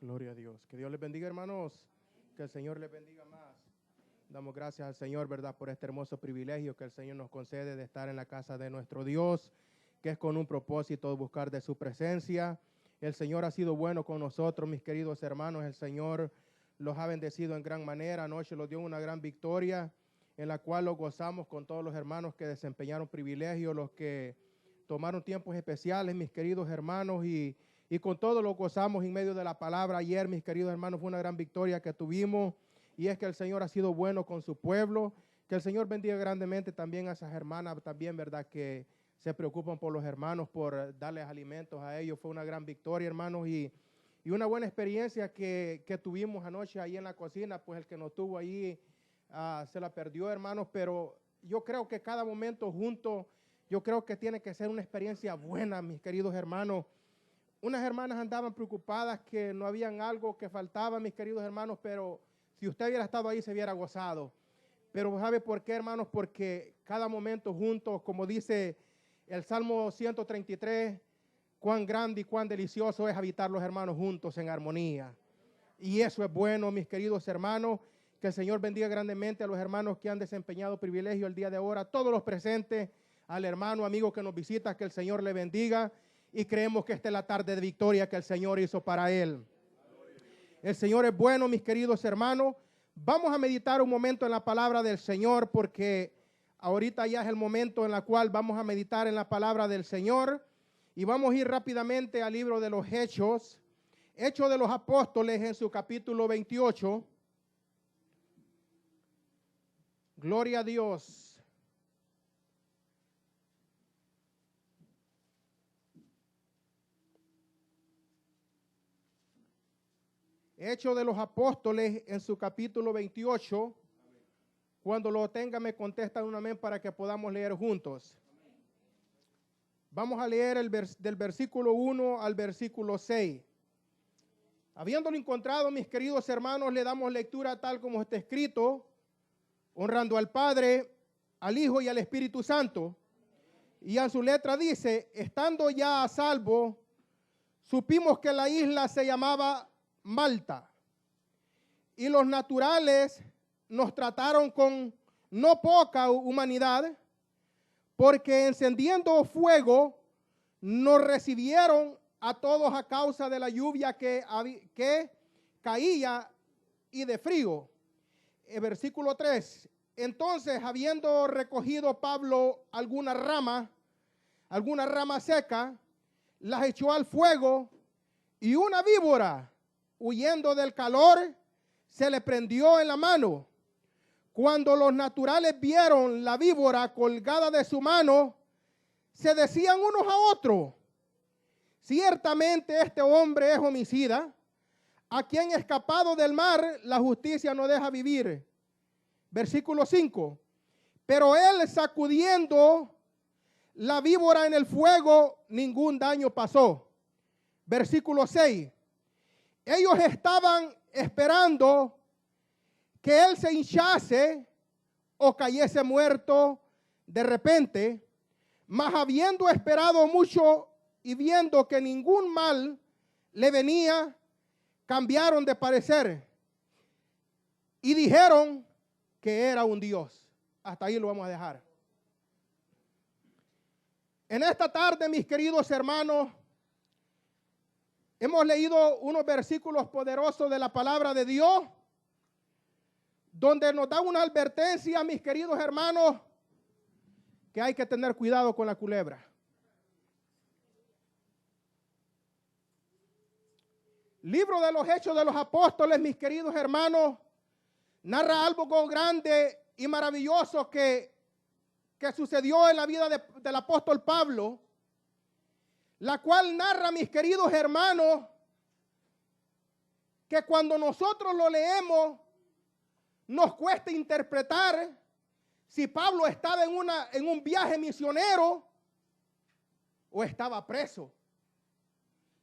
Gloria a Dios. Que Dios les bendiga, hermanos. Que el Señor les bendiga más. Damos gracias al Señor, ¿verdad?, por este hermoso privilegio que el Señor nos concede de estar en la casa de nuestro Dios, que es con un propósito de buscar de su presencia. El Señor ha sido bueno con nosotros, mis queridos hermanos. El Señor los ha bendecido en gran manera. Anoche los dio una gran victoria, en la cual lo gozamos con todos los hermanos que desempeñaron privilegios, los que tomaron tiempos especiales, mis queridos hermanos, y con todo lo gozamos en medio de la palabra. Ayer, mis queridos hermanos, fue una gran victoria que tuvimos, y es que el Señor ha sido bueno con su pueblo. Que el Señor bendiga grandemente también a esas hermanas, también, ¿verdad?, que se preocupan por los hermanos, por darles alimentos a ellos. Fue una gran victoria, hermanos, y una buena experiencia que tuvimos anoche ahí en la cocina. Pues el que no estuvo ahí se la perdió, hermanos, pero yo creo que cada momento juntos, yo creo que tiene que ser una experiencia buena, mis queridos hermanos. Unas hermanas andaban preocupadas que no habían algo, que faltaba, mis queridos hermanos, pero si usted hubiera estado ahí se hubiera gozado. Pero ¿sabe por qué, hermanos? Porque cada momento juntos, como dice el Salmo 133, cuán grande y cuán delicioso es habitar los hermanos juntos en armonía. Y eso es bueno, mis queridos hermanos. Que el Señor bendiga grandemente a los hermanos que han desempeñado privilegio el día de ahora, todos los presentes, al hermano, amigo que nos visita, que el Señor le bendiga. Y creemos que esta es la tarde de victoria que el Señor hizo para él. El Señor es bueno, mis queridos hermanos. Vamos a meditar un momento en la palabra del Señor, porque ahorita ya es el momento en el cual vamos a meditar en la palabra del Señor. Y vamos a ir rápidamente al libro de los Hechos. Hechos de los Apóstoles en su capítulo 28. Gloria a Dios. Hechos de los Apóstoles en su capítulo 28. Cuando lo tenga me contestan un amén para que podamos leer juntos. Vamos a leer del versículo 1 al versículo 6. Habiéndolo encontrado, mis queridos hermanos, le damos lectura tal como está escrito, honrando al Padre, al Hijo y al Espíritu Santo. Y en su letra dice: estando ya a salvo, supimos que la isla se llamaba Malta, y los naturales nos trataron con no poca humanidad, porque encendiendo fuego nos recibieron a todos a causa de la lluvia que caía y de frío. Versículo 3. Entonces, habiendo recogido Pablo alguna rama seca, las echó al fuego, y una víbora, huyendo del calor, se le prendió en la mano. Cuando los naturales vieron la víbora colgada de su mano, se decían unos a otros: ciertamente este hombre es homicida, a quien escapado del mar la justicia no deja vivir. Versículo 5. Pero él, sacudiendo la víbora en el fuego, ningún daño pasó. Versículo 6. Ellos estaban esperando que él se hinchase o cayese muerto de repente, mas habiendo esperado mucho y viendo que ningún mal le venía, cambiaron de parecer y dijeron que era un Dios. Hasta ahí lo vamos a dejar. En esta tarde, mis queridos hermanos, hemos leído unos versículos poderosos de la palabra de Dios, donde nos da una advertencia, mis queridos hermanos, que hay que tener cuidado con la culebra. Libro de los Hechos de los Apóstoles, mis queridos hermanos, narra algo grande y maravilloso que sucedió en la vida del apóstol Pablo, la cual narra, mis queridos hermanos, que cuando nosotros lo leemos, nos cuesta interpretar si Pablo estaba en un viaje misionero o estaba preso.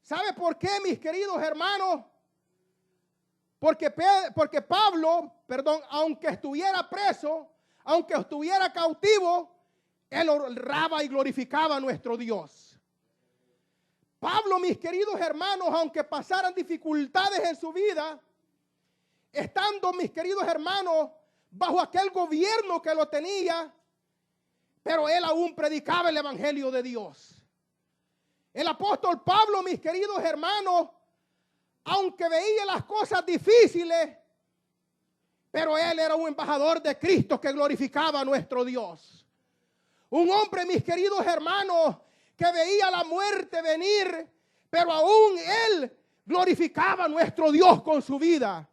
¿Sabe por qué, mis queridos hermanos? Porque Pablo, aunque estuviera preso, aunque estuviera cautivo, él honraba y glorificaba a nuestro Dios. Pablo, mis queridos hermanos, aunque pasaran dificultades en su vida, estando, mis queridos hermanos, bajo aquel gobierno que lo tenía, pero él aún predicaba el evangelio de Dios. El apóstol Pablo, mis queridos hermanos, aunque veía las cosas difíciles, pero él era un embajador de Cristo que glorificaba a nuestro Dios. Un hombre, mis queridos hermanos, que veía la muerte venir, pero aún él glorificaba a nuestro Dios con su vida.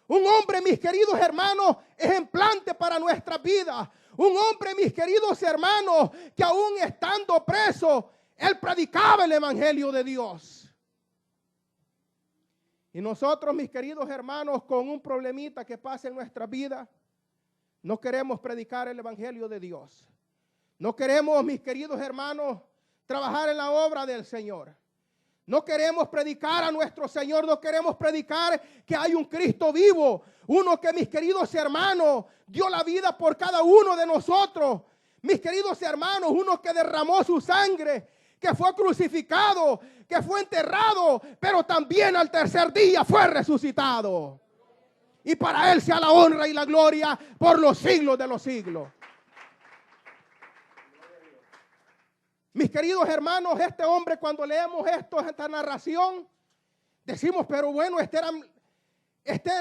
Un hombre, mis queridos hermanos, ejemplante para nuestra vida. Un hombre, mis queridos hermanos, que aún estando preso, él predicaba el evangelio de Dios. Y nosotros, mis queridos hermanos, con un problemita que pasa en nuestra vida, no queremos predicar el evangelio de Dios. No queremos, mis queridos hermanos, trabajar en la obra del Señor. No queremos predicar a nuestro Señor, no queremos predicar que hay un Cristo vivo, uno que, mis queridos hermanos, dio la vida por cada uno de nosotros. Mis queridos hermanos, uno que derramó su sangre, que fue crucificado, que fue enterrado, pero también al tercer día fue resucitado. Y para Él sea la honra y la gloria por los siglos de los siglos. Mis queridos hermanos, este hombre, cuando leemos esta narración, decimos, pero bueno, este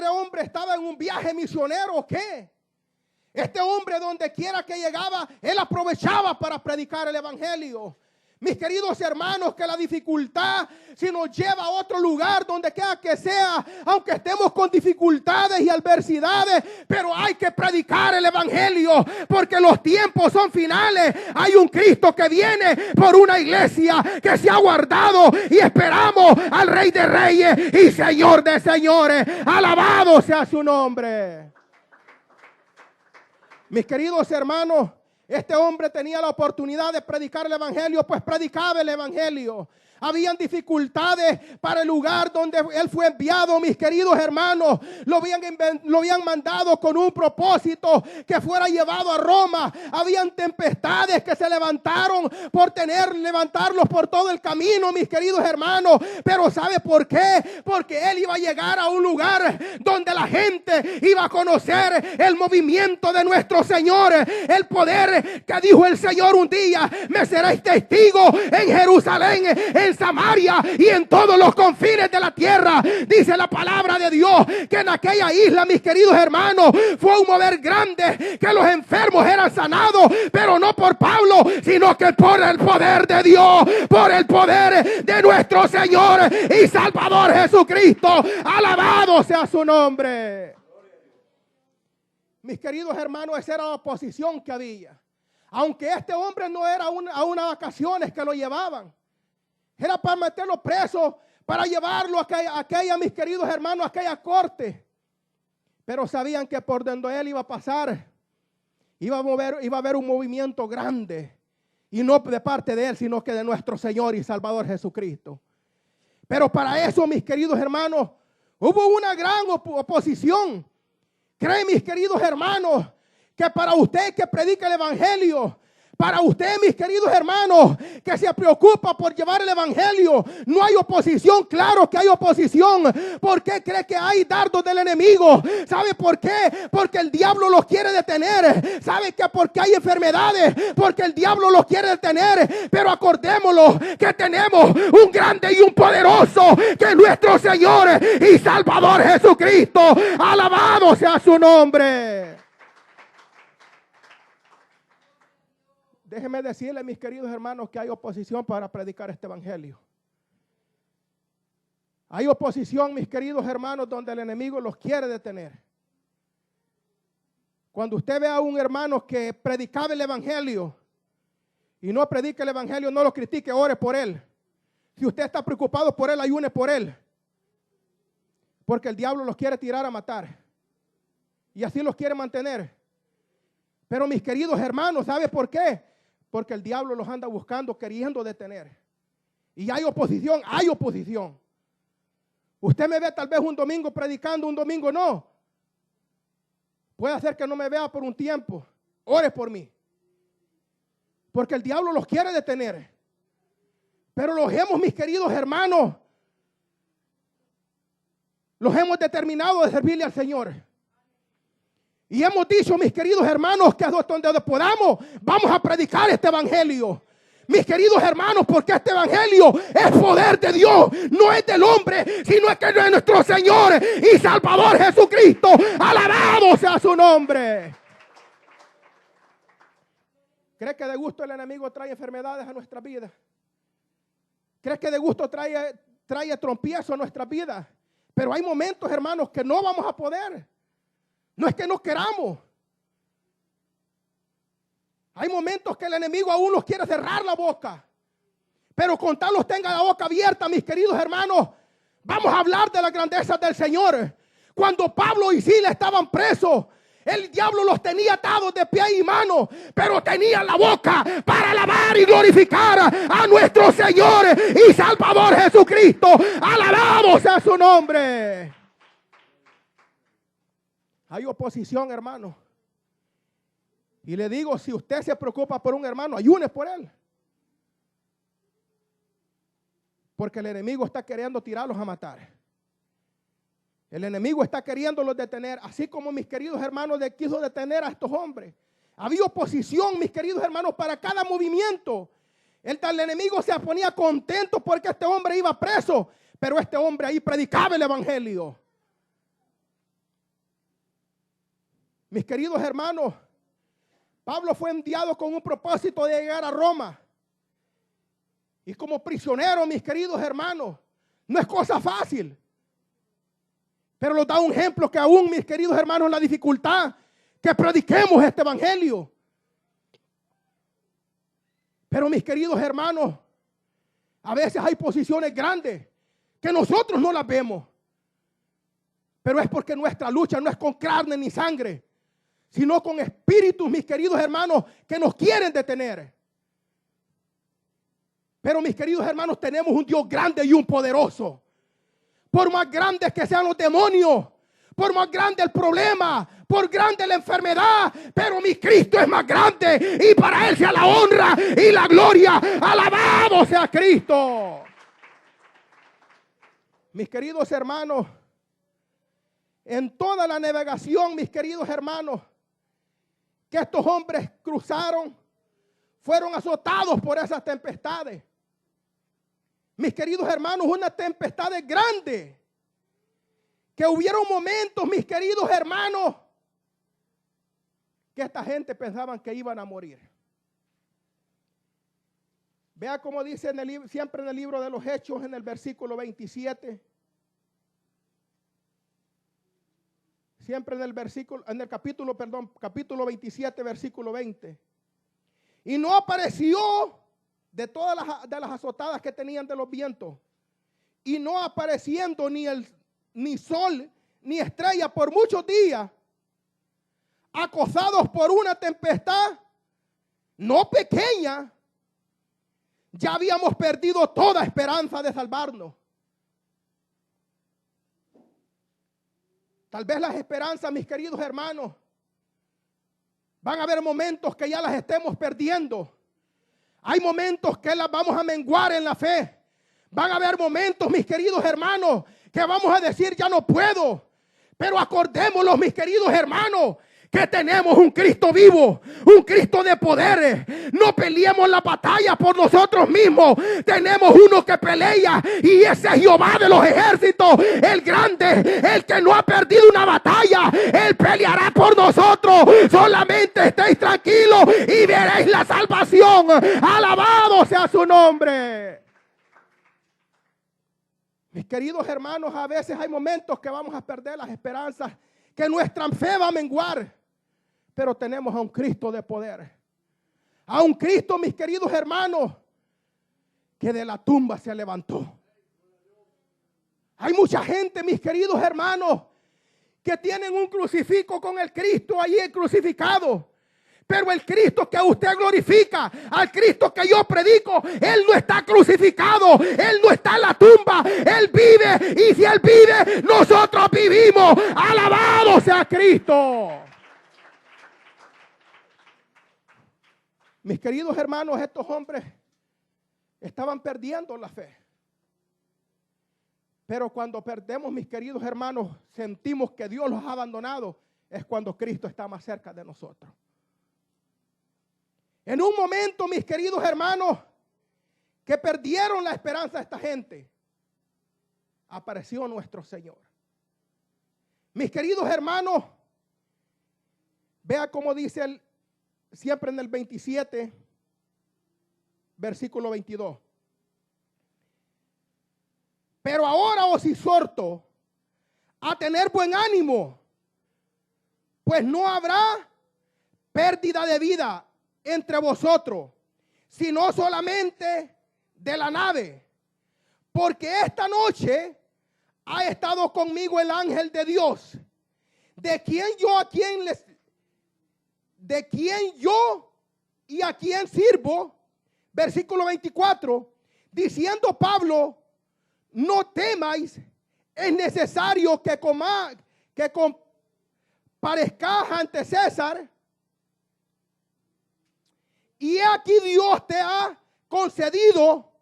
hombre estaba en un viaje misionero, ¿o qué? Este hombre, donde quiera que llegaba, él aprovechaba para predicar el evangelio. Mis queridos hermanos, que la dificultad, si nos lleva a otro lugar, donde quiera que sea, aunque estemos con dificultades y adversidades, pero hay que predicar el evangelio, porque los tiempos son finales. Hay un Cristo que viene por una iglesia que se ha guardado, y esperamos al Rey de Reyes y Señor de Señores. Alabado sea su nombre. Mis queridos hermanos, este hombre tenía la oportunidad de predicar el evangelio, pues predicaba el evangelio. Habían dificultades para el lugar donde él fue enviado, mis queridos hermanos. Lo habían mandado con un propósito, que fuera llevado a Roma. Habían tempestades que se levantaron levantarlos por todo el camino, mis queridos hermanos. Pero ¿sabe por qué? Porque él iba a llegar a un lugar donde la gente iba a conocer el movimiento de nuestro Señor. El poder que dijo el Señor un día: me seréis testigo en Jerusalén, en Samaria y en todos los confines de la tierra. Dice la palabra de Dios que en aquella isla, mis queridos hermanos, fue un mover grande, que los enfermos eran sanados, pero no por Pablo, sino que por el poder de Dios, por el poder de nuestro Señor y Salvador Jesucristo. Alabado sea su nombre. Mis queridos hermanos, esa era la oposición que había. Aunque este hombre no era a unas vacaciones que lo llevaban, era para meterlo preso, para llevarlo a aquella, mis queridos hermanos, a aquella corte. Pero sabían que por donde él iba a pasar, iba a haber un movimiento grande. Y no de parte de él, sino que de nuestro Señor y Salvador Jesucristo. Pero para eso, mis queridos hermanos, hubo una gran oposición. Creen, mis queridos hermanos, que para usted que predica el evangelio, para usted, mis queridos hermanos, que se preocupa por llevar el evangelio, no hay oposición. Claro que hay oposición. ¿Por qué cree que hay dardos del enemigo? ¿Sabe por qué? Porque el diablo los quiere detener. ¿Sabe que porque hay enfermedades? Porque el diablo los quiere detener. Pero acordémonos que tenemos un grande y un poderoso, que es nuestro Señor y Salvador Jesucristo. Alabado sea su nombre. Déjenme decirle, mis queridos hermanos, que hay oposición para predicar este evangelio. Hay oposición, mis queridos hermanos, donde el enemigo los quiere detener. Cuando usted ve a un hermano que predicaba el evangelio y no predica el evangelio, no lo critique, ore por él. Si usted está preocupado por él, ayune por él. Porque el diablo los quiere tirar a matar. Y así los quiere mantener. Pero mis queridos hermanos, ¿sabe por qué? Porque el diablo los anda buscando, queriendo detener. Y hay oposición, hay oposición. Usted me ve tal vez un domingo predicando, un domingo no. Puede ser que no me vea por un tiempo. Ore por mí. Porque el diablo los quiere detener. Pero mis queridos hermanos, los hemos determinado de servirle al Señor. Y hemos dicho, mis queridos hermanos, que donde podamos, vamos a predicar este evangelio. Mis queridos hermanos, porque este evangelio es poder de Dios, no es del hombre, sino es que es de nuestro Señor y Salvador Jesucristo. Alabado sea su nombre. ¿Crees que de gusto el enemigo trae enfermedades a nuestra vida? ¿Crees que de gusto trae trompiezo a nuestra vida? Pero hay momentos, hermanos, que no vamos a poder. No es que no queramos. Hay momentos que el enemigo aún nos quiere cerrar la boca. Pero con tal los tenga la boca abierta, mis queridos hermanos, vamos a hablar de la grandeza del Señor. Cuando Pablo y Silas estaban presos, el diablo los tenía atados de pie y mano, pero tenían la boca para alabar y glorificar a nuestro Señor y Salvador Jesucristo. Alabado sea su nombre. Hay oposición, hermano. Y le digo, si usted se preocupa por un hermano, ayune por él. Porque el enemigo está queriendo tirarlos a matar. El enemigo está queriéndolos detener, así como mis queridos hermanos quiso detener a estos hombres. Había oposición, mis queridos hermanos, para cada movimiento. El enemigo se ponía contento porque este hombre iba preso, pero este hombre ahí predicaba el evangelio. Mis queridos hermanos, Pablo fue enviado con un propósito de llegar a Roma. Y como prisionero, mis queridos hermanos, no es cosa fácil. Pero nos da un ejemplo que aún, mis queridos hermanos, en la dificultad, que prediquemos este evangelio. Pero mis queridos hermanos, a veces hay posiciones grandes que nosotros no las vemos. Pero es porque nuestra lucha no es con carne ni sangre, sino con espíritus, mis queridos hermanos, que nos quieren detener. Pero mis queridos hermanos, tenemos un Dios grande y un poderoso. Por más grandes que sean los demonios, por más grande el problema, por grande la enfermedad, pero mi Cristo es más grande y para Él sea la honra y la gloria. Alabado sea Cristo. Mis queridos hermanos, en toda la navegación, mis queridos hermanos, que estos hombres cruzaron, fueron azotados por esas tempestades. Mis queridos hermanos, una tempestad grande. Que hubieron momentos, mis queridos hermanos, que esta gente pensaban que iban a morir. Vea cómo dice siempre en el libro de los Hechos, en el versículo 27. Siempre en el capítulo 27, versículo 20. Y no apareció de todas las azotadas que tenían de los vientos. Y no apareciendo ni sol ni estrella por muchos días, acosados por una tempestad no pequeña, ya habíamos perdido toda esperanza de salvarnos. Tal vez las esperanzas, mis queridos hermanos, van a haber momentos que ya las estemos perdiendo. Hay momentos que las vamos a menguar en la fe. Van a haber momentos, mis queridos hermanos, que vamos a decir ya no puedo. Pero acordémonos, mis queridos hermanos, que tenemos un Cristo vivo, un Cristo de poderes. No peleemos la batalla por nosotros mismos. Tenemos uno que pelea y ese es Jehová de los ejércitos, el grande, el que no ha perdido una batalla. Él peleará por nosotros. Solamente estéis tranquilos y veréis la salvación. Alabado sea su nombre. Mis queridos hermanos, a veces hay momentos que vamos a perder las esperanzas, que nuestra fe va a menguar. Pero tenemos a un Cristo de poder. A un Cristo, mis queridos hermanos, que de la tumba se levantó. Hay mucha gente, mis queridos hermanos, que tienen un crucifijo con el Cristo allí crucificado. Pero el Cristo que usted glorifica, al Cristo que yo predico, Él no está crucificado, Él no está en la tumba, Él vive. Y si Él vive, nosotros vivimos. Alabado sea Cristo. Mis queridos hermanos, estos hombres estaban perdiendo la fe. Pero cuando perdemos, mis queridos hermanos, sentimos que Dios los ha abandonado, es cuando Cristo está más cerca de nosotros. En un momento, mis queridos hermanos, que perdieron la esperanza de esta gente, apareció nuestro Señor. Mis queridos hermanos, vea cómo dice siempre en el 27, versículo 22. Pero ahora os exhorto a tener buen ánimo, pues no habrá pérdida de vida entre vosotros, sino solamente de la nave. Porque esta noche ha estado conmigo el ángel de Dios, de quien yo y a quien sirvo. Versículo 24, diciendo Pablo: no temáis, es necesario que comparezcas ante César. Y aquí Dios te ha concedido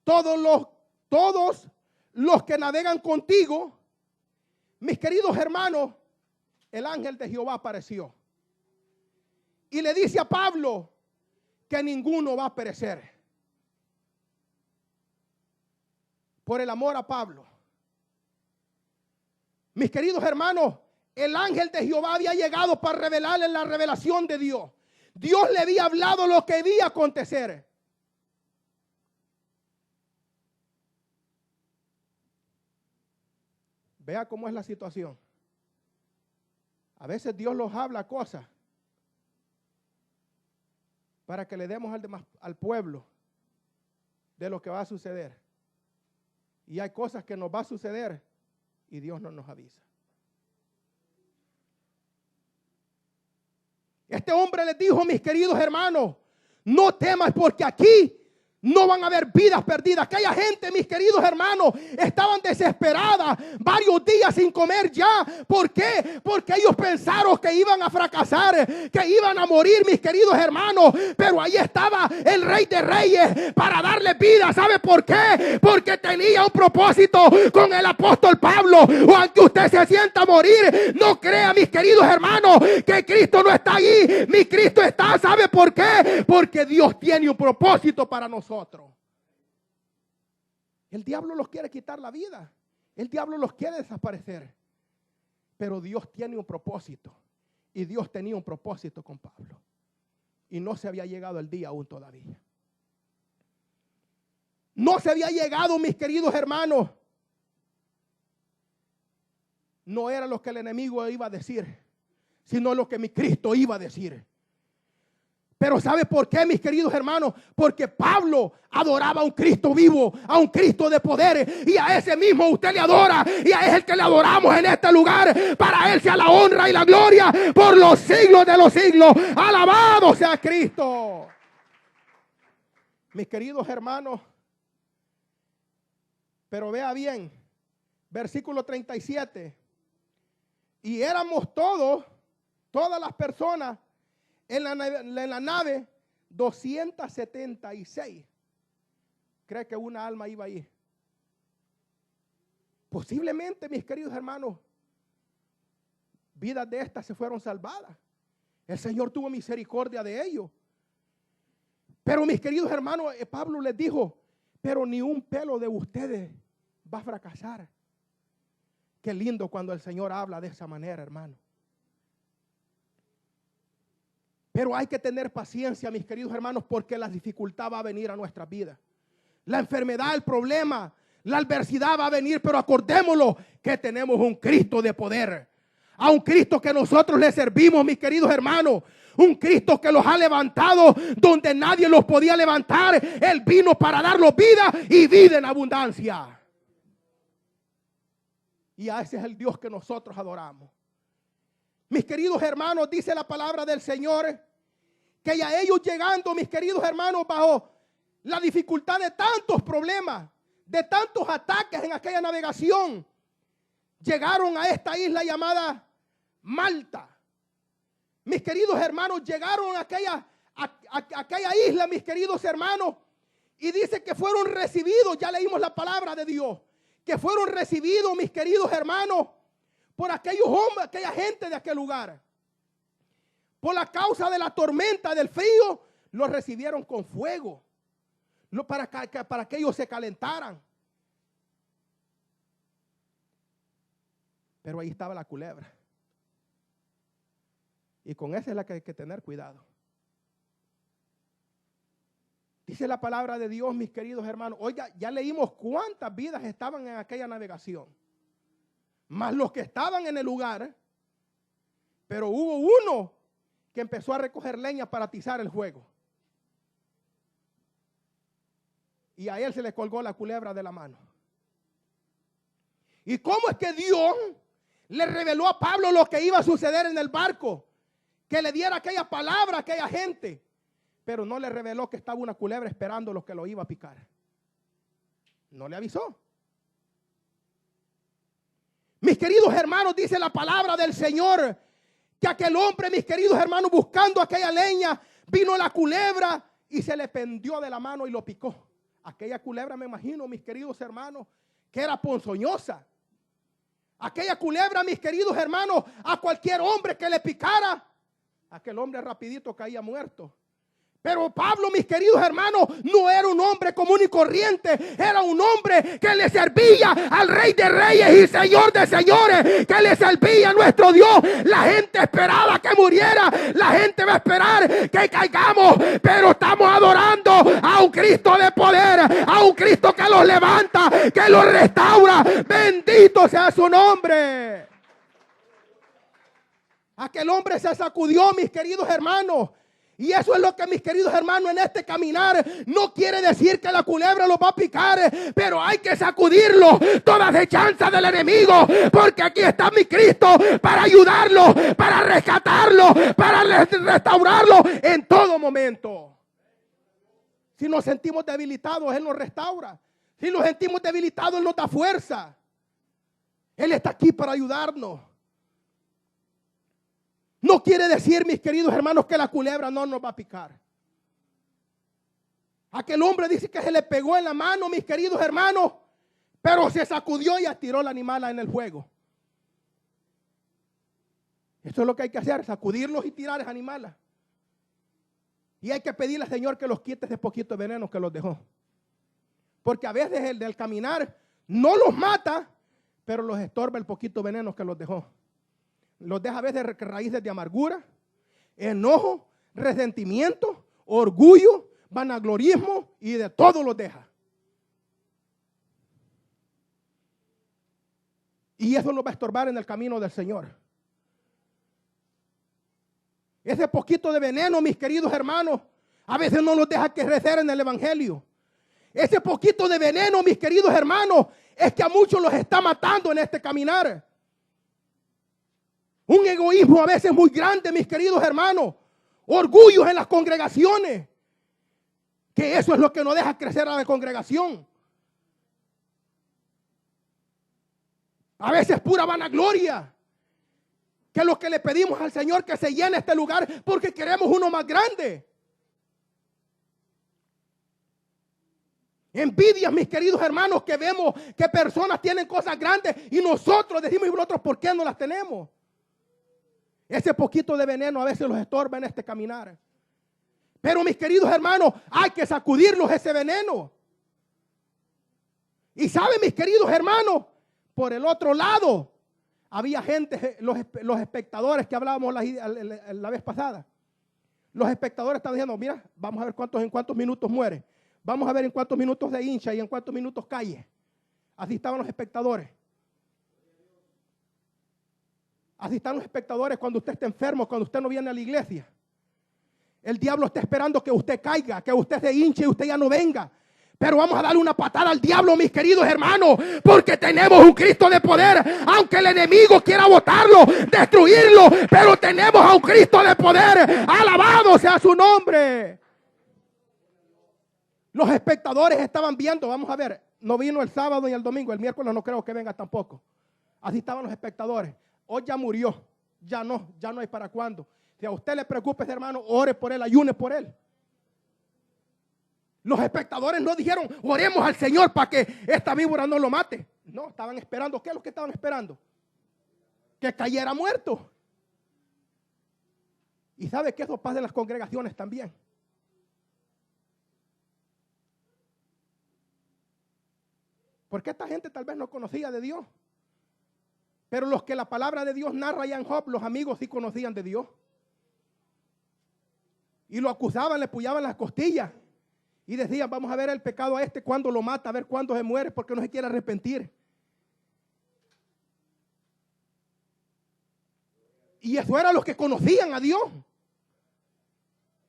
todos los que navegan contigo. Mis queridos hermanos, el ángel de Jehová apareció y le dice a Pablo que ninguno va a perecer. Por el amor a Pablo. Mis queridos hermanos, el ángel de Jehová había llegado para revelarle la revelación de Dios. Dios le había hablado lo que iba a acontecer. Vea cómo es la situación. A veces Dios nos habla cosas para que le demos al pueblo de lo que va a suceder. Y hay cosas que nos va a suceder y Dios no nos avisa. Este hombre les dijo: mis queridos hermanos, no temas, porque aquí no van a haber vidas perdidas. Aquella gente, mis queridos hermanos, estaban desesperadas, varios días sin comer ya. ¿Por qué? Porque ellos pensaron que iban a fracasar, que iban a morir, mis queridos hermanos. Pero ahí estaba el Rey de Reyes para darle vida. ¿Sabe por qué? Porque tenía un propósito con el apóstol Pablo. O aunque usted se sienta a morir, no crea, mis queridos hermanos, que Cristo no está ahí. Mi Cristo está. ¿Sabe por qué? Porque Dios tiene un propósito para nosotros. El diablo los quiere quitar la vida. El diablo los quiere desaparecer. Pero Dios tiene un propósito. Y Dios tenía un propósito con Pablo. Y no se había llegado el día aún todavía. No se había llegado, mis queridos hermanos. No era lo que el enemigo iba a decir, sino lo que mi Cristo iba a decir. Pero ¿sabe por qué, mis queridos hermanos? Porque Pablo adoraba a un Cristo vivo, a un Cristo de poder. Y a ese mismo usted le adora. Y a ese es el que le adoramos en este lugar. Para Él sea la honra y la gloria por los siglos de los siglos. Alabado sea Cristo. Mis queridos hermanos, pero vea bien, versículo 37. Y éramos todas las personas en la nave 276. ¿Cree que una alma iba ahí? Posiblemente, mis queridos hermanos, vidas de estas se fueron salvadas. El Señor tuvo misericordia de ellos. Pero, mis queridos hermanos, Pablo les dijo: pero ni un pelo de ustedes va a fracasar. Qué lindo cuando el Señor habla de esa manera, hermano. Pero hay que tener paciencia, mis queridos hermanos, porque la dificultad va a venir a nuestras vidas. La enfermedad, el problema, la adversidad va a venir, pero acordémoslo que tenemos un Cristo de poder. A un Cristo que nosotros le servimos, mis queridos hermanos. Un Cristo que los ha levantado donde nadie los podía levantar. Él vino para darnos vida y vida en abundancia. Y a ese es el Dios que nosotros adoramos. Mis queridos hermanos, dice la palabra del Señor, que ya ellos llegando, mis queridos hermanos, bajo la dificultad de tantos problemas, de tantos ataques en aquella navegación, llegaron a esta isla llamada Malta. Mis queridos hermanos, llegaron a aquella isla, mis queridos hermanos, Y dice que fueron recibidos, ya leímos la palabra de Dios, que fueron recibidos, mis queridos hermanos, por aquellos hombres, aquella gente de aquel lugar. Por la causa de la tormenta, del frío, los recibieron con fuego, para que ellos se calentaran. Pero ahí estaba la culebra. Y con esa es la que hay que tener cuidado. Dice la palabra de Dios, mis queridos hermanos. Oiga, ya leímos cuántas vidas estaban en aquella navegación. Más los que estaban en el lugar. Pero hubo uno que empezó a recoger leña para atizar el fuego. Y a él se le colgó la culebra de la mano. ¿Y cómo es que Dios le reveló a Pablo lo que iba a suceder en el barco? Que le diera aquella palabra a aquella gente. Pero no le reveló que estaba una culebra esperando lo que lo iba a picar. No le avisó. Mis queridos hermanos, dice la palabra del Señor, que aquel hombre, mis queridos hermanos, buscando aquella leña, vino la culebra y se le pendió de la mano y lo picó. Aquella culebra, me imagino, mis queridos hermanos, que era ponzoñosa. Aquella culebra, mis queridos hermanos, a cualquier hombre que le picara, aquel hombre rapidito caía muerto. Pero Pablo, mis queridos hermanos, no era un hombre común y corriente. Era un hombre que le servía al Rey de Reyes y Señor de Señores. Que le servía a nuestro Dios. La gente esperaba que muriera. La gente va a esperar que caigamos. Pero estamos adorando a un Cristo de poder. A un Cristo que los levanta, que los restaura. Bendito sea su nombre. Aquel hombre se sacudió, mis queridos hermanos. Y eso es lo que, mis queridos hermanos, en este caminar no quiere decir que la culebra lo va a picar, pero hay que sacudirlo, toda acechanza del enemigo, porque aquí está mi Cristo para ayudarlo, para rescatarlo, para restaurarlo en todo momento. Si nos sentimos debilitados, Él nos restaura. Si nos sentimos debilitados, Él nos da fuerza. Él está aquí para ayudarnos. No quiere decir, mis queridos hermanos, que la culebra no nos va a picar. Aquel hombre dice que se le pegó en la mano, mis queridos hermanos, pero se sacudió y atiró al animal en el fuego. Eso es lo que hay que hacer, sacudirlos y tirar a esos animales. Y hay que pedirle al Señor que los quite ese poquito de veneno que los dejó. Porque a veces el del caminar no los mata, pero los estorba el poquito veneno que los dejó. Los deja a veces raíces de amargura, enojo, resentimiento, orgullo, vanaglorismo y de todo los deja. Y eso nos va a estorbar en el camino del Señor. Ese poquito de veneno, mis queridos hermanos, a veces no nos deja crecer en el Evangelio. Ese poquito de veneno, mis queridos hermanos, es que a muchos los está matando en este caminar. Un egoísmo a veces muy grande, mis queridos hermanos. Orgullos en las congregaciones. Que eso es lo que no deja crecer a la congregación. A veces pura vanagloria. Que es lo que le pedimos al Señor, que se llene este lugar porque queremos uno más grande. Envidias, mis queridos hermanos, que vemos que personas tienen cosas grandes y nosotros decimos, ¿y nosotros por qué no las tenemos? Ese poquito de veneno a veces los estorba en este caminar. Pero, mis queridos hermanos, hay que sacudirlos ese veneno. Y saben, mis queridos hermanos, por el otro lado, había gente, los espectadores que hablábamos la vez pasada. Los espectadores estaban diciendo, mira, vamos a ver en cuántos minutos muere. Vamos a ver en cuántos minutos de hincha y en cuántos minutos calle. Así estaban los espectadores. Así están los espectadores cuando usted está enfermo, cuando usted no viene a la iglesia. El diablo está esperando que usted caiga, que usted se hinche y usted ya no venga. Pero vamos a darle una patada al diablo, mis queridos hermanos, porque tenemos un Cristo de poder. Aunque el enemigo quiera botarlo, destruirlo, pero tenemos a un Cristo de poder. Alabado sea su nombre. Los espectadores estaban viendo, vamos a ver, no vino el sábado ni el domingo, el miércoles no creo que venga tampoco. Así estaban los espectadores. Hoy ya murió, ya no hay para cuándo. Si a usted le preocupa, hermano, ore por él, ayune por él. Los espectadores no dijeron, oremos al Señor para que esta víbora no lo mate. No, estaban esperando. ¿Qué es lo que estaban esperando? Que cayera muerto. Y sabe que eso pasa en las congregaciones también. Porque esta gente tal vez no conocía de Dios. Pero los que la palabra de Dios narra allá en Job, los amigos sí conocían de Dios. Y lo acusaban, le pullaban las costillas. Y decían, vamos a ver el pecado a este, cuándo lo mata, a ver cuándo se muere, porque no se quiere arrepentir. Y esos eran los que conocían a Dios.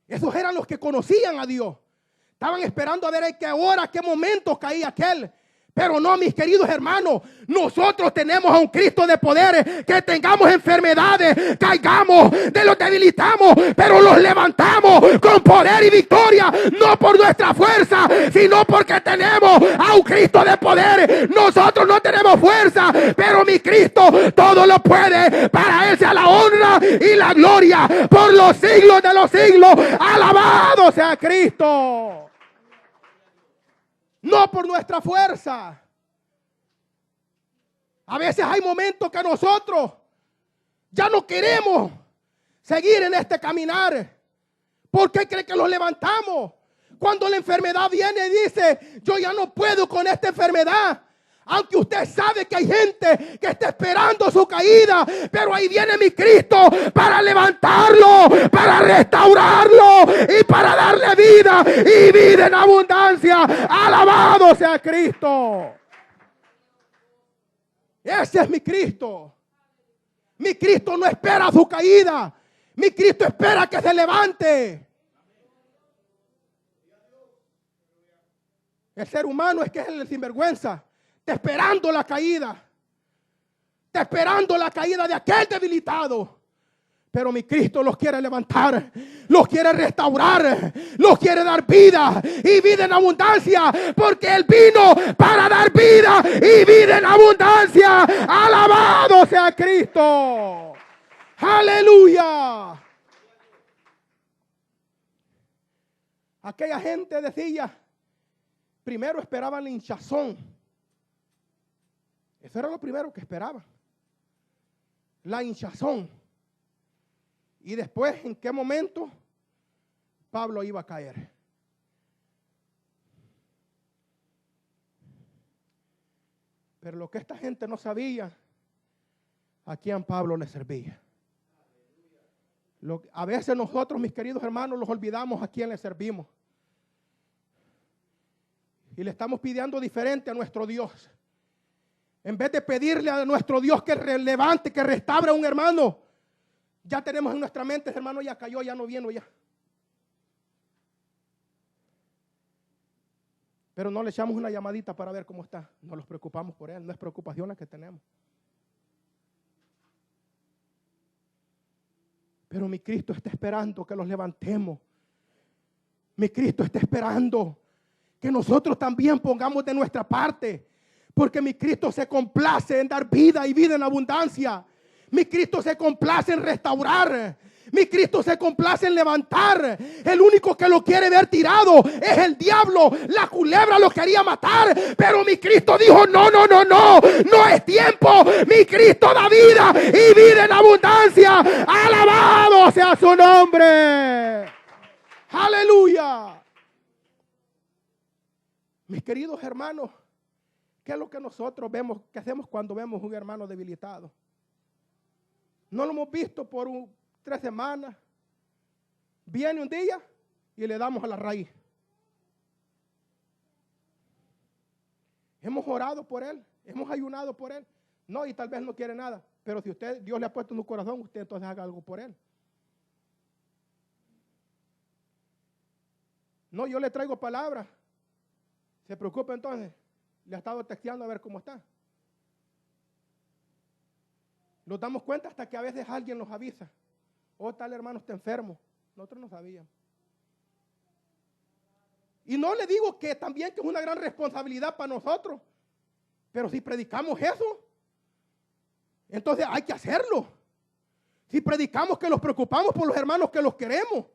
Esos eran los que conocían a Dios. Estaban esperando a ver en qué hora, qué momento caía aquel. Pero no, mis queridos hermanos, nosotros tenemos a un Cristo de poder, que tengamos enfermedades, caigamos, de los debilitamos, pero los levantamos con poder y victoria, no por nuestra fuerza, sino porque tenemos a un Cristo de poder. Nosotros no tenemos fuerza, pero mi Cristo todo lo puede. Para Él sea la honra y la gloria por los siglos de los siglos. Alabado sea Cristo. No por nuestra fuerza. A veces hay momentos que nosotros ya no queremos seguir en este caminar. ¿Por qué cree que los levantamos? Cuando la enfermedad viene y dice, yo ya no puedo con esta enfermedad. Aunque usted sabe que hay gente que está esperando su caída, pero ahí viene mi Cristo para levantarlo, para restaurarlo y para darle vida y vida en abundancia. Alabado sea Cristo. Ese es mi Cristo. Mi Cristo no espera su caída. Mi Cristo espera que se levante. El ser humano es que es el sinvergüenza. Está esperando la caída. Está esperando la caída de aquel debilitado. Pero mi Cristo los quiere levantar, los quiere restaurar, los quiere dar vida y vida en abundancia. Porque Él vino para dar vida y vida en abundancia. Alabado sea Cristo. Aleluya. Aquella gente decía, primero esperaban la hinchazón. Eso era lo primero que esperaban. La hinchazón. Y después, ¿en qué momento Pablo iba a caer? Pero lo que esta gente no sabía, a quién Pablo le servía. A veces nosotros, mis queridos hermanos, los olvidamos a quién le servimos. Y le estamos pidiendo diferente a nuestro Dios. En vez de pedirle a nuestro Dios que levante, que restaure a un hermano, ya tenemos en nuestra mente, ese hermano ya cayó, ya no vino ya. Pero no le echamos una llamadita para ver cómo está. No nos preocupamos por él, no es preocupación la que tenemos. Pero mi Cristo está esperando que los levantemos. Mi Cristo está esperando que nosotros también pongamos de nuestra parte. Porque mi Cristo se complace en dar vida y vida en abundancia. Mi Cristo se complace en restaurar. Mi Cristo se complace en levantar. El único que lo quiere ver tirado es el diablo. La culebra lo quería matar. Pero mi Cristo dijo, no. No es tiempo. Mi Cristo da vida y vida en abundancia. Alabado sea su nombre. Aleluya. Mis queridos hermanos, ¿qué es lo que nosotros vemos? ¿Qué hacemos cuando vemos un hermano debilitado? No lo hemos visto por 3 semanas. Viene un día y le damos a la raíz. Hemos orado por él, hemos ayunado por él. No, y tal vez no quiere nada. Pero si Dios le ha puesto en su corazón, usted entonces haga algo por él. No, yo le traigo palabras. Se preocupa entonces. Le ha estado texteando a ver cómo está. Nos damos cuenta hasta que a veces alguien nos avisa. Oh, tal hermano está enfermo. Nosotros no sabíamos. Y no le digo que también que es una gran responsabilidad para nosotros. Pero si predicamos eso, entonces hay que hacerlo. Si predicamos que los preocupamos por los hermanos que los queremos,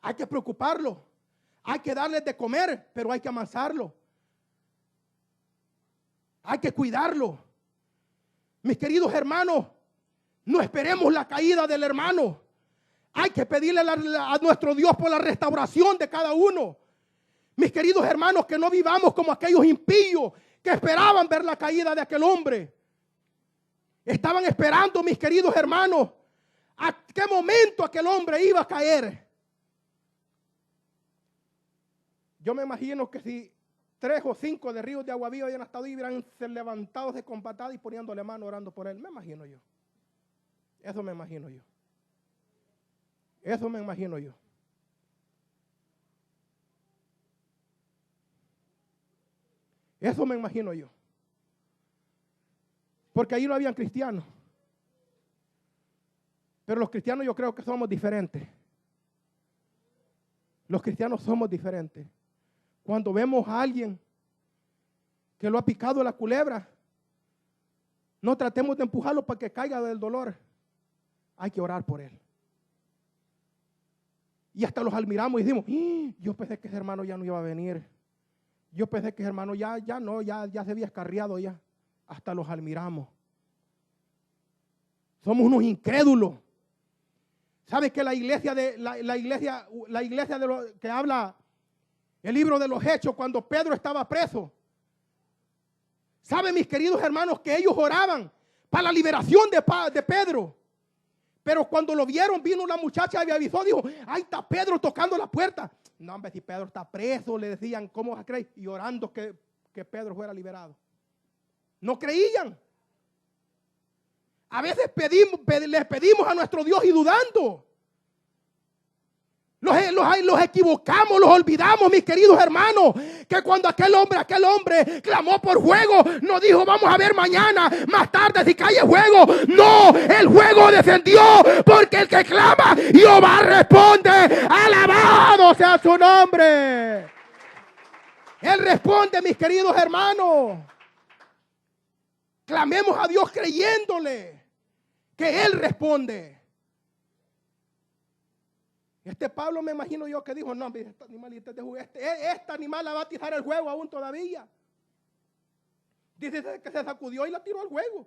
hay que preocuparlos. Hay que darles de comer, pero hay que amansarlo. Hay que cuidarlo. Mis queridos hermanos, no esperemos la caída del hermano. Hay que pedirle a nuestro Dios por la restauración de cada uno. Mis queridos hermanos, que no vivamos como aquellos impíos que esperaban ver la caída de aquel hombre. Estaban esperando, mis queridos hermanos, a qué momento aquel hombre iba a caer. Yo me imagino que si 3 o 5 de ríos de agua viva habían estado y hubieran levantados de compatada y poniéndole mano orando por él. Me imagino yo. Eso me imagino yo. Eso me imagino yo. Eso me imagino yo. Porque ahí no habían cristianos. Pero los cristianos yo creo que somos diferentes. Los cristianos somos diferentes. Cuando vemos a alguien que lo ha picado la culebra, no tratemos de empujarlo para que caiga del dolor. Hay que orar por él. Y hasta los admiramos y decimos, yo pensé que ese hermano ya no iba a venir. Yo pensé que ese hermano ya se había escarriado ya. Hasta los admiramos. Somos unos incrédulos. ¿Sabe que la iglesia de lo que habla el libro de los Hechos cuando Pedro estaba preso? ¿Sabe, mis queridos hermanos, que ellos oraban para la liberación de Pedro? Pero cuando lo vieron, vino una muchacha y avisó, dijo, ahí está Pedro tocando la puerta. No, hombre, si Pedro está preso, le decían, ¿cómo vas a creer? Y orando que Pedro fuera liberado. No creían. A veces les pedimos a nuestro Dios y dudando. Los equivocamos, los olvidamos, mis queridos hermanos, que cuando aquel hombre clamó por fuego, no dijo vamos a ver mañana, más tarde si cae fuego. No, el fuego descendió, porque el que clama, Jehová responde. Alabado sea su nombre. Él responde, mis queridos hermanos. Clamemos a Dios creyéndole que Él responde. Este Pablo me imagino yo que dijo, no, este animalito es de juguete. Este animal la va a tirar el juego aún todavía. Dice que se sacudió y la tiró al juego.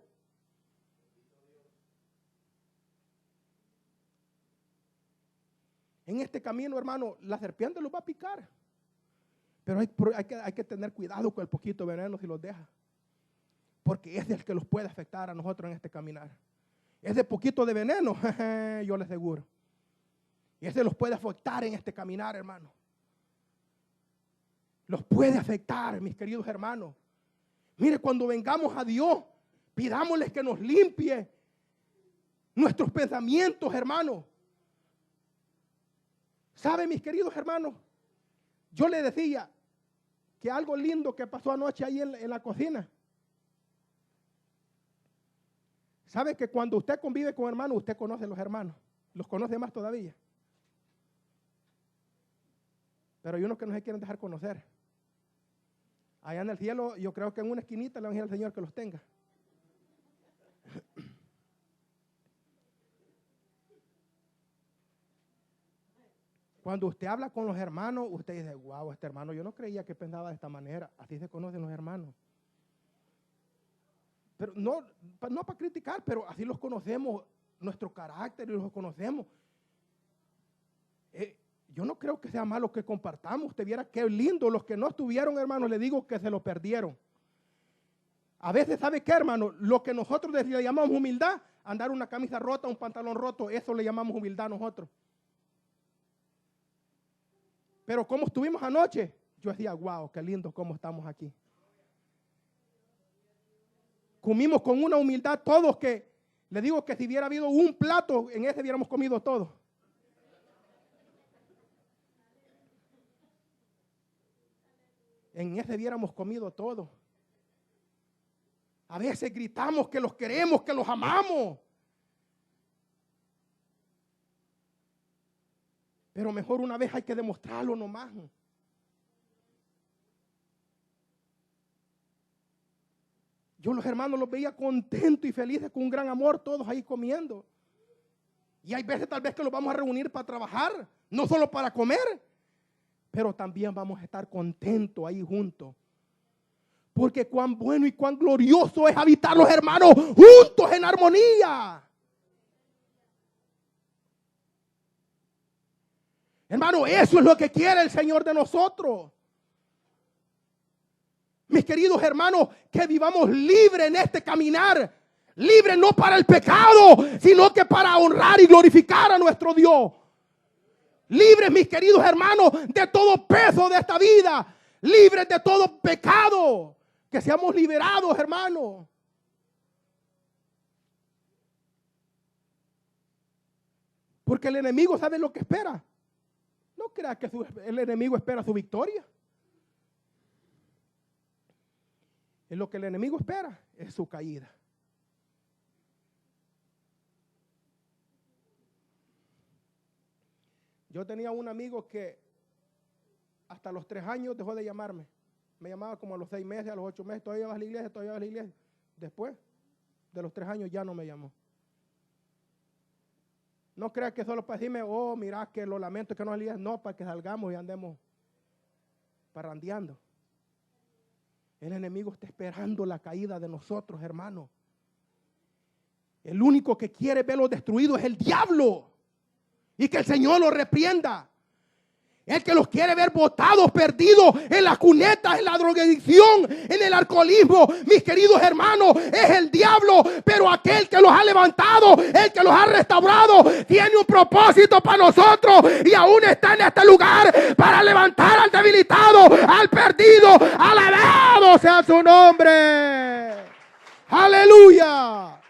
En este camino, hermano, la serpiente los va a picar. Pero hay que tener cuidado con el poquito veneno si los deja. Porque ese es el que los puede afectar a nosotros en este caminar. Ese poquito de veneno, yo les aseguro. Y ese los puede afectar en este caminar, hermano. Los puede afectar, mis queridos hermanos. Mire, cuando vengamos a Dios, pidámosle que nos limpie nuestros pensamientos, hermano. ¿Sabe, mis queridos hermanos? Yo le decía que algo lindo que pasó anoche ahí en la cocina. ¿Sabe que cuando usted convive con hermanos, usted conoce a los hermanos? Los conoce más todavía. Pero hay unos que no se quieren dejar conocer. Allá en el cielo, yo creo que en una esquinita le van a decir al Señor que los tenga. Cuando usted habla con los hermanos, usted dice, wow, este hermano, yo no creía que pensaba de esta manera. Así se conocen los hermanos. Pero no para criticar, pero así los conocemos, nuestro carácter y los conocemos. Yo no creo que sea malo que compartamos. Usted viera qué lindo. Los que no estuvieron, hermano, le digo que se lo perdieron. A veces, ¿sabe qué, hermano? Lo que nosotros le llamamos humildad, andar una camisa rota, un pantalón roto, eso le llamamos humildad nosotros. Pero como estuvimos anoche, yo decía, wow, qué lindo cómo estamos aquí. Comimos con una humildad todos que, le digo que si hubiera habido un plato, en ese hubiéramos comido todo. En ese hubiéramos comido todo. A veces gritamos que los queremos, que los amamos. Pero mejor una vez hay que demostrarlo nomás. Yo los hermanos los veía contentos y felices, con un gran amor, todos ahí comiendo. Y hay veces tal vez que los vamos a reunir para trabajar, no solo para comer. pero también vamos a estar contentos ahí juntos. Porque cuán bueno y cuán glorioso es habitar los hermanos juntos en armonía. Hermano, eso es lo que quiere el Señor de nosotros. Mis queridos hermanos, que vivamos libres en este caminar. Libres no para el pecado, sino que para honrar y glorificar a nuestro Dios. Libres, mis queridos hermanos, de todo peso de esta vida. Libres de todo pecado. Que seamos liberados, hermanos. Porque el enemigo sabe lo que espera. No crea que el enemigo espera su victoria. Es lo que el enemigo espera, es su caída. Yo tenía un amigo que hasta los 3 años dejó de llamarme. Me llamaba como a los 6 meses, a los 8 meses, todavía vas a la iglesia, todavía vas a la iglesia. Después de los 3 años ya no me llamó. No crea que solo para decirme, oh, mira que lo lamento que no salías. No, para que salgamos y andemos parrandeando. El enemigo está esperando la caída de nosotros, hermano. El único que quiere verlo destruido es el diablo. Y que el Señor lo reprienda. El que los quiere ver botados, perdidos en las cunetas, en la drogadicción, en el alcoholismo, mis queridos hermanos, es el diablo. Pero aquel que los ha levantado, el que los ha restaurado, tiene un propósito para nosotros y aún está en este lugar para levantar al debilitado, al perdido. Alabado sea su nombre. Aleluya.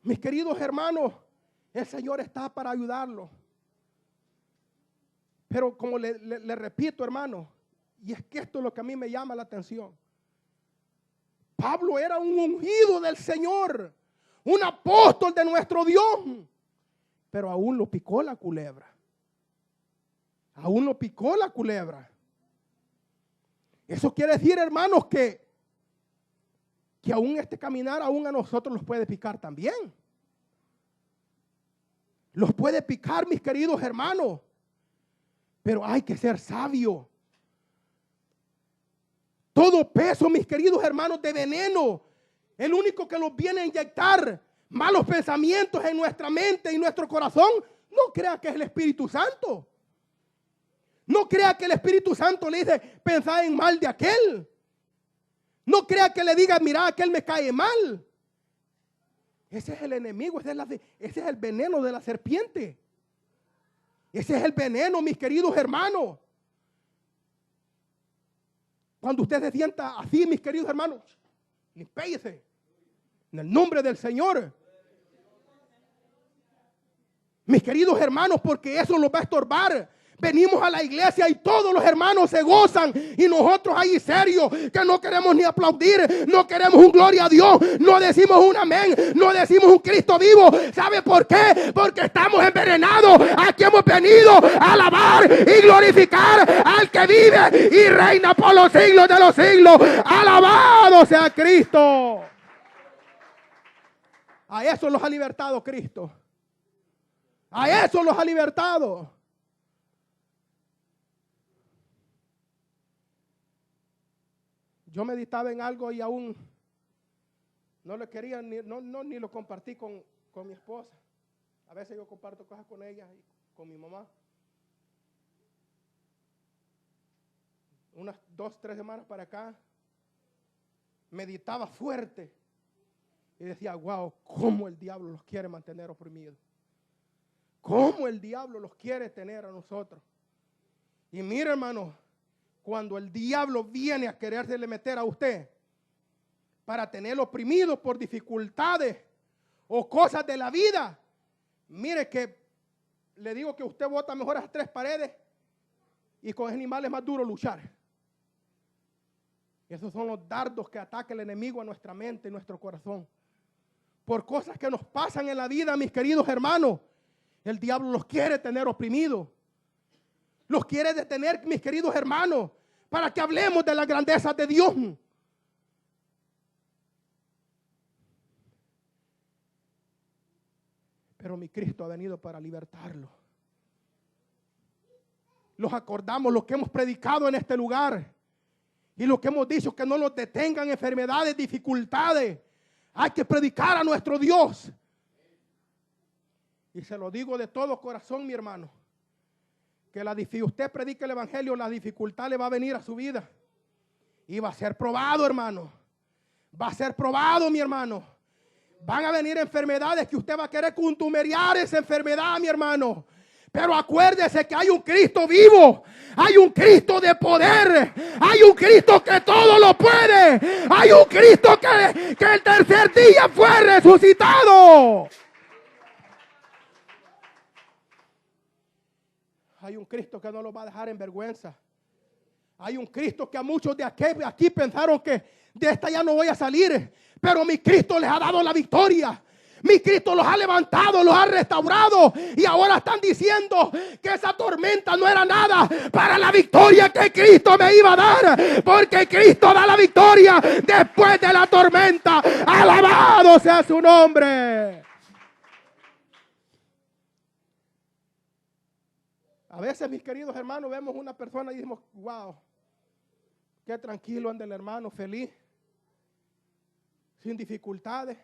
Mis queridos hermanos, el Señor está para ayudarlos. Pero como le repito, hermano, y es que esto es lo que a mí me llama la atención. Pablo era un ungido del Señor, un apóstol de nuestro Dios, pero aún lo picó la culebra. Aún lo picó la culebra. Eso quiere decir, hermanos, que aún este caminar, aún a nosotros los puede picar también. Los puede picar, mis queridos hermanos. Pero hay que ser sabio. Todo peso, mis queridos hermanos, de veneno, el único que los viene a inyectar malos pensamientos en nuestra mente y nuestro corazón, no crea que es el Espíritu Santo. No crea que el Espíritu Santo le dice, pensá en mal de aquel. No crea que le diga, mira, aquel me cae mal. Ese es el enemigo, ese es el veneno de la serpiente. Ese es el veneno, mis queridos hermanos. Cuando usted se sienta así, mis queridos hermanos, limpéese en el nombre del Señor. Mis queridos hermanos, porque eso los va a estorbar. Venimos a la iglesia y todos los hermanos se gozan y nosotros ahí serios que no queremos ni aplaudir, no queremos un gloria a Dios, no decimos un amén, no decimos un Cristo vivo. ¿Sabe por qué? Porque estamos envenenados. Aquí hemos venido a alabar y glorificar al que vive y reina por los siglos de los siglos. Alabado sea Cristo. A eso los ha libertado Cristo. A eso los ha libertado. Yo meditaba en algo y aún no lo quería ni lo compartí con mi esposa. A veces yo comparto cosas con ella y con mi mamá. Unas 2, 3 semanas para acá, meditaba fuerte y decía, wow, cómo el diablo los quiere mantener oprimidos. Cómo el diablo los quiere tener a nosotros. Y mire, hermano, cuando el diablo viene a querérsele meter a usted para tenerlo oprimido por dificultades o cosas de la vida, mire que le digo que usted bota mejor a esas 3 paredes y con ese animal es más duro luchar. Esos son los dardos que ataca el enemigo a nuestra mente y nuestro corazón. Por cosas que nos pasan en la vida, mis queridos hermanos, el diablo los quiere tener oprimidos. Los quiere detener, mis queridos hermanos, para que hablemos de la grandeza de Dios. Pero mi Cristo ha venido para libertarlo. los acordamos, lo que hemos predicado en este lugar. Y lo que hemos dicho, que no nos detengan enfermedades, dificultades. Hay que predicar a nuestro Dios. Y se lo digo de todo corazón, mi hermano. Que usted predique el evangelio, la dificultad le va a venir a su vida. Y va a ser probado, hermano. Va a ser probado, mi hermano. Van a venir enfermedades que usted va a querer contumeriar esa enfermedad, mi hermano. Pero acuérdese que hay un Cristo vivo. Hay un Cristo de poder. Hay un Cristo que todo lo puede. Hay un Cristo que el tercer día fue resucitado. Hay un Cristo que no lo va a dejar en vergüenza. Hay un Cristo que a muchos de aquí pensaron que de esta ya no voy a salir. Pero mi Cristo les ha dado la victoria. Mi Cristo los ha levantado, los ha restaurado. Y ahora están diciendo que esa tormenta no era nada para la victoria que Cristo me iba a dar. Porque Cristo da la victoria después de la tormenta. Alabado sea su nombre. A veces, mis queridos hermanos, vemos una persona y decimos, wow, qué tranquilo anda el hermano, feliz, sin dificultades.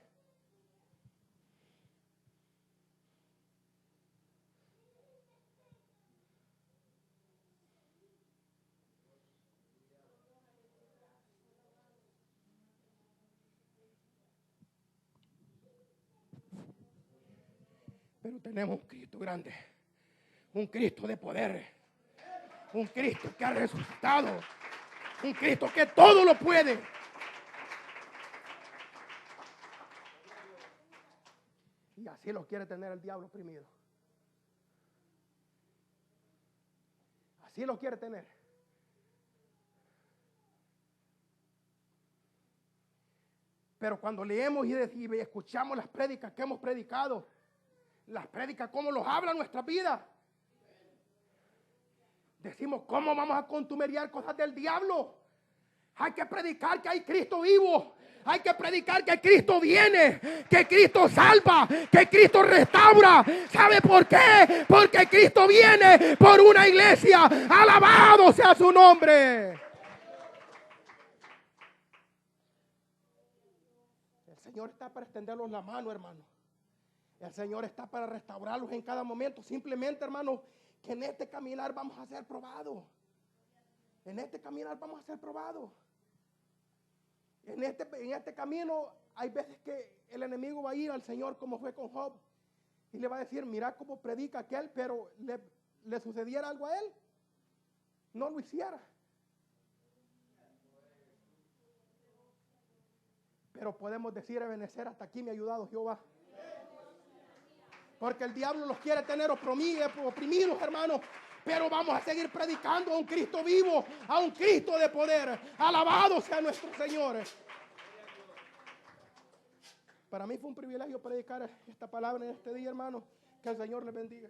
Pero tenemos un Cristo grande, un Cristo de poder, un Cristo que ha resucitado, un Cristo que todo lo puede. Y así lo quiere tener el diablo oprimido. Así lo quiere tener. Pero cuando leemos y escuchamos las prédicas que hemos predicado, las prédicas, cómo los habla nuestra vida, decimos, ¿cómo vamos a contumeriar cosas del diablo? Hay que predicar que hay Cristo vivo. Hay que predicar que Cristo viene, que Cristo salva, que Cristo restaura. ¿Sabe por qué? Porque Cristo viene por una iglesia. Alabado sea su nombre. El Señor está para extendernos la mano, hermano. El Señor está para restaurarlos en cada momento. Simplemente, hermano, que en este caminar vamos a ser probados. En este caminar vamos a ser probados. En este camino hay veces que el enemigo va a ir al Señor como fue con Job. Y le va a decir, mira cómo predica aquel, pero le sucediera algo a él, no lo hiciera. Pero podemos decir, Ebenezer, hasta aquí me ha ayudado Jehová. Porque el diablo los quiere tener oprimidos, hermanos. Pero vamos a seguir predicando a un Cristo vivo, a un Cristo de poder. Alabado sea nuestro Señor. Para mí fue un privilegio predicar esta palabra en este día, hermano. Que el Señor les bendiga.